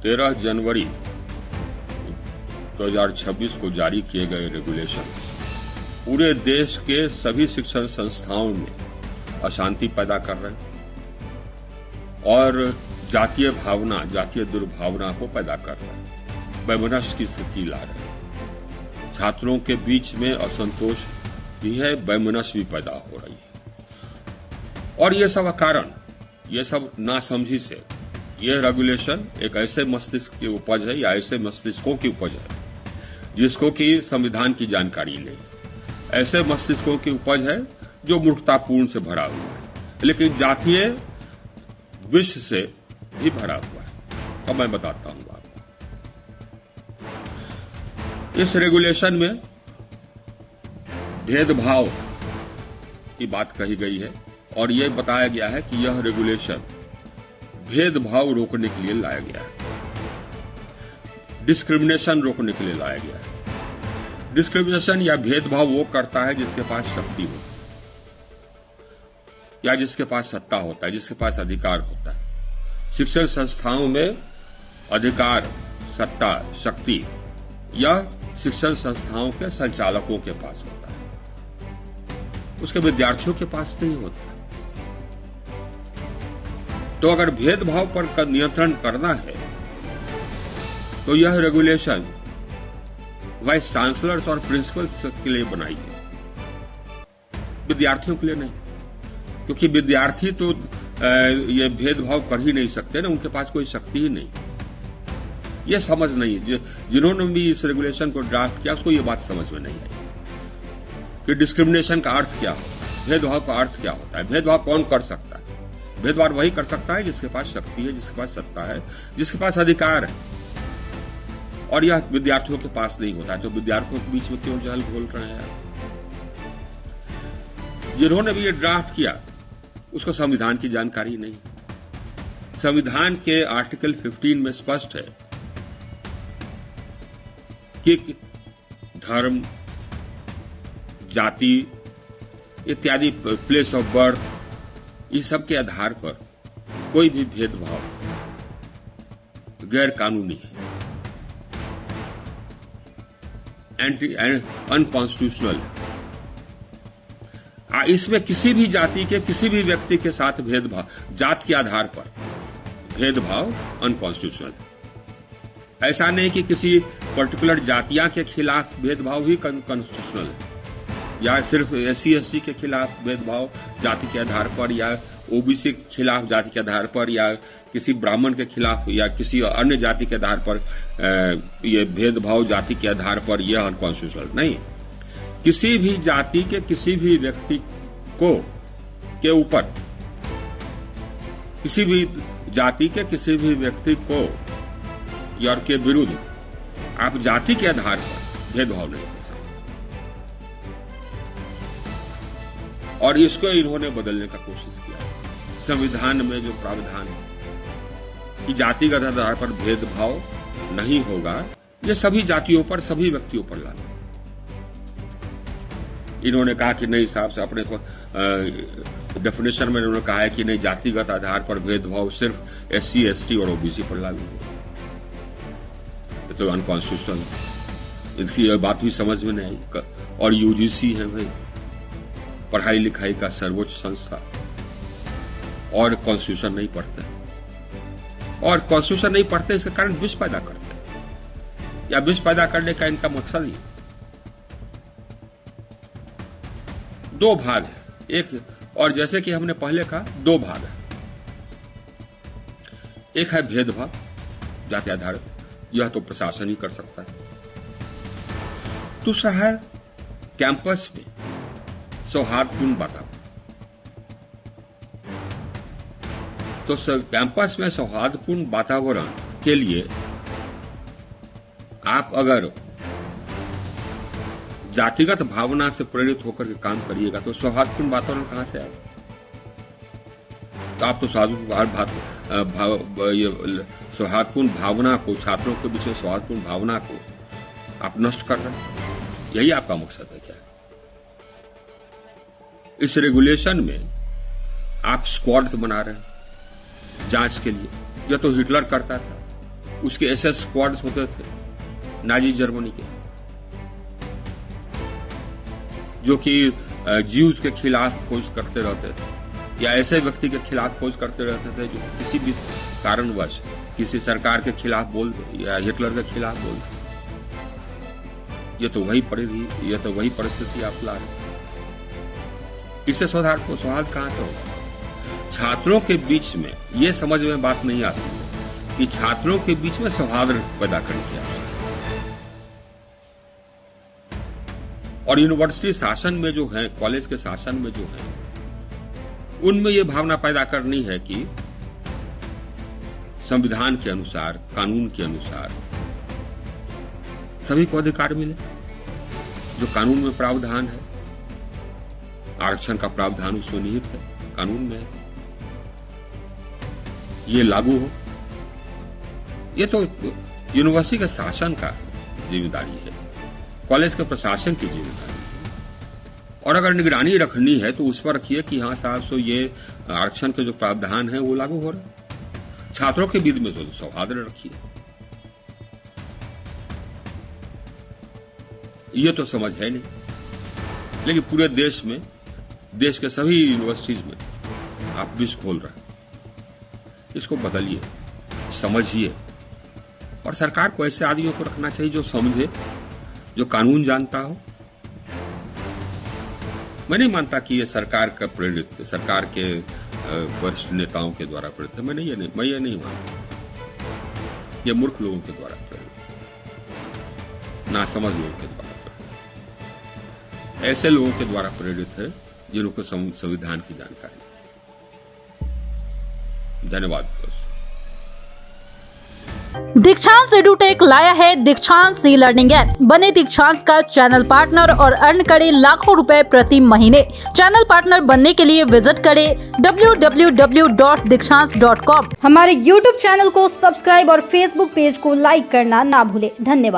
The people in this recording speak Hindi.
13 जनवरी 2026 को जारी किए गए रेगुलेशन पूरे देश के सभी शिक्षण संस्थाओं में अशांति पैदा कर रहे हैं और जातीय भावना, जातीय दुर्भावना को पैदा कर रहे हैं, वैमनस्य की स्थिति ला रहे हैं। छात्रों के बीच में असंतोष भी है, वैमनस्य भी पैदा हो रही है। और ये सब कारण, ये सब नासमझी से यह रेगुलेशन एक ऐसे मस्तिष्क की उपज है या ऐसे मस्तिष्कों की उपज है जिसको कि संविधान की जानकारी नहीं, ऐसे मस्तिष्कों की उपज है जो मूर्खतापूर्ण से भरा हुआ है, लेकिन जातीय विष से भी भरा हुआ है। अब मैं बताता हूं आपको। इस रेगुलेशन में भेदभाव की बात कही गई है और यह बताया गया है कि यह रेगुलेशन भेदभाव रोकने के लिए लाया गया है, डिस्क्रिमिनेशन रोकने के लिए लाया गया है। डिस्क्रिमिनेशन या भेदभाव वो करता है जिसके पास शक्ति हो या जिसके पास सत्ता होता है, जिसके पास अधिकार होता है। शिक्षण संस्थाओं में अधिकार, सत्ता, शक्ति यह शिक्षण संस्थाओं के संचालकों के पास होता है, उसके विद्यार्थियों के पास नहीं होता। तो अगर भेदभाव पर नियंत्रण करना है तो यह रेगुलेशन वाइस चांसलर्स और प्रिंसिपल्स के लिए बनाई है, विद्यार्थियों के लिए नहीं, क्योंकि विद्यार्थी तो ये भेदभाव कर ही नहीं सकते ना, उनके पास कोई शक्ति ही नहीं। ये समझ नहीं है, जिन्होंने भी इस रेगुलेशन को ड्राफ्ट किया उसको ये बात समझ में नहीं आई कि डिस्क्रिमिनेशन का अर्थ क्या होता है, भेदभाव का अर्थ क्या होता है। भेदभाव कौन कर सकता है? भेदभाव वही कर सकता है जिसके पास शक्ति है, जिसके पास सत्ता है, जिसके पास अधिकार है, और यह विद्यार्थियों के पास नहीं होता है। तो विद्यार्थियों के बीच में क्यों जहल बोल रहे हैं आप? जिन्होंने भी ये ड्राफ्ट किया उसको संविधान की जानकारी नहीं। संविधान के आर्टिकल 15 में स्पष्ट है कि धर्म, जाति इत्यादि, प्लेस ऑफ बर्थ, इस सब के आधार पर कोई भी भेदभाव गैर कानूनी है, अनकॉन्स्टिट्यूशनल है। इसमें किसी भी जाति के किसी भी व्यक्ति के साथ भेदभाव, जात के आधार पर भेदभाव अनकॉन्स्टिट्यूशनल है। ऐसा नहीं कि किसी पर्टिकुलर जातियां के खिलाफ भेदभाव ही कॉन्स्टिट्यूशनल है, या सिर्फ SC ST के खिलाफ भेदभाव जाति के आधार पर, या OBC के खिलाफ जाति के आधार पर, या किसी ब्राह्मण के खिलाफ या किसी अन्य जाति के आधार पर यह भेदभाव जाति के आधार पर यह अनकॉन्स्टिट्यूशनल नहीं। किसी भी जाति के किसी भी व्यक्ति को के ऊपर, किसी भी जाति के किसी भी व्यक्ति को या के विरुद्ध आप जाति के आधार पर भेदभाव नहीं कर सकते। और इसको इन्होंने बदलने का कोशिश किया। संविधान में जो प्रावधान है कि जातिगत आधार पर भेदभाव नहीं होगा, ये सभी जातियों पर, सभी व्यक्तियों पर लागू। इन्होंने कहा कि नहीं साहब से अपने को डेफिनेशन में इन्होंने कहा है कि नहीं, जातिगत आधार पर भेदभाव सिर्फ SC ST और OBC पर लागू होगा, तो अनकॉन्स्टिट्यूशनल। इसकी बात भी समझ में नहीं आई। और UGC है भाई, पढ़ाई लिखाई का सर्वोच्च संस्था, और कॉन्स्टिट्यूशन नहीं पढ़ते, और कॉन्स्टिट्यूशन नहीं पढ़ते, इसके कारण विष पैदा करते हैं, या विष पैदा करने का इनका मकसद ही। दो भाग है, एक, और जैसे कि हमने पहले कहा, दो भाग है। एक है भेदभाव जाति आधारित, यह तो प्रशासन ही कर सकता है। दूसरा है कैंपस में सौहार्दपूर्ण वातावरण। तो कैंपस में सौहार्दपूर्ण वातावरण के लिए आप अगर जातिगत भावना से प्रेरित होकर के काम करिएगा तो सौहार्दपूर्ण वातावरण कहां से आएगा? तो आप तो सौहार्दपूर्ण भावना को, छात्रों के बीच में सौहार्दपूर्ण भावना को आप नष्ट कर रहे हैं। यही आपका मकसद है क्या? इस रेगुलेशन में आप स्क्वाड्स बना रहे हैं जांच के लिए। यह तो हिटलर करता था, उसके एसएस स्क्वाड्स होते थे नाजी जर्मनी के, जो कि ज्यूज के खिलाफ खोज करते रहते थे या ऐसे व्यक्ति के खिलाफ खोज करते रहते थे जो किसी भी कारणवश किसी सरकार के खिलाफ बोल दे या हिटलर के खिलाफ बोल दे। ये तो वही परिस्थिति आप ला रहे। इससे सौहार्द कहां से होगा? छात्रों के बीच में ये समझ में बात नहीं आती कि छात्रों के बीच में सौहार्द पैदा करने की आवश्यकता है। और यूनिवर्सिटी शासन में जो है, कॉलेज के शासन में जो है, उनमें यह भावना पैदा करनी है कि संविधान के अनुसार, कानून के अनुसार सभी को अधिकार मिले। जो कानून में प्रावधान है, आरक्षण का प्रावधान उसमें निहित है, कानून में है, ये लागू हो। ये तो यूनिवर्सिटी के शासन का जिम्मेदारी है, कॉलेज के प्रशासन की जिम्मेदारी है। और अगर निगरानी रखनी है तो उस पर रखिए कि हाँ साहब, सो ये आरक्षण के जो प्रावधान है वो लागू हो रहे हैं। छात्रों के बीच में तो सौहार्द रखिए। ये तो समझ है नहीं, लेकिन पूरे देश में, देश के सभी यूनिवर्सिटीज में आप विष खोल रहे हैं। इसको बदलिए, समझिए। और सरकार को ऐसे आदमियों को रखना चाहिए जो समझे, जो कानून जानता हो। मैं नहीं मानता कि ये सरकार का प्रेरित, सरकार के वरिष्ठ नेताओं के द्वारा प्रेरित है। मैं ये नहीं मानता। ये मूर्ख लोगों के द्वारा प्रेरित, नासमझ लोगों के द्वारा प्रेरित, ऐसे लोगों के द्वारा प्रेरित है जिनको संविधान की जानकारी। धन्यवाद दोस्तों। दीक्षांत एडुटेक लाया है दीक्षांत ई लर्निंग ऐप। बने दीक्षांत का चैनल पार्टनर और अर्न करें लाखों रुपए प्रति महीने। चैनल पार्टनर बनने के लिए विजिट करें www.dikshans.com। हमारे YouTube चैनल को सब्सक्राइब और Facebook पेज को लाइक करना ना भूलें। धन्यवाद।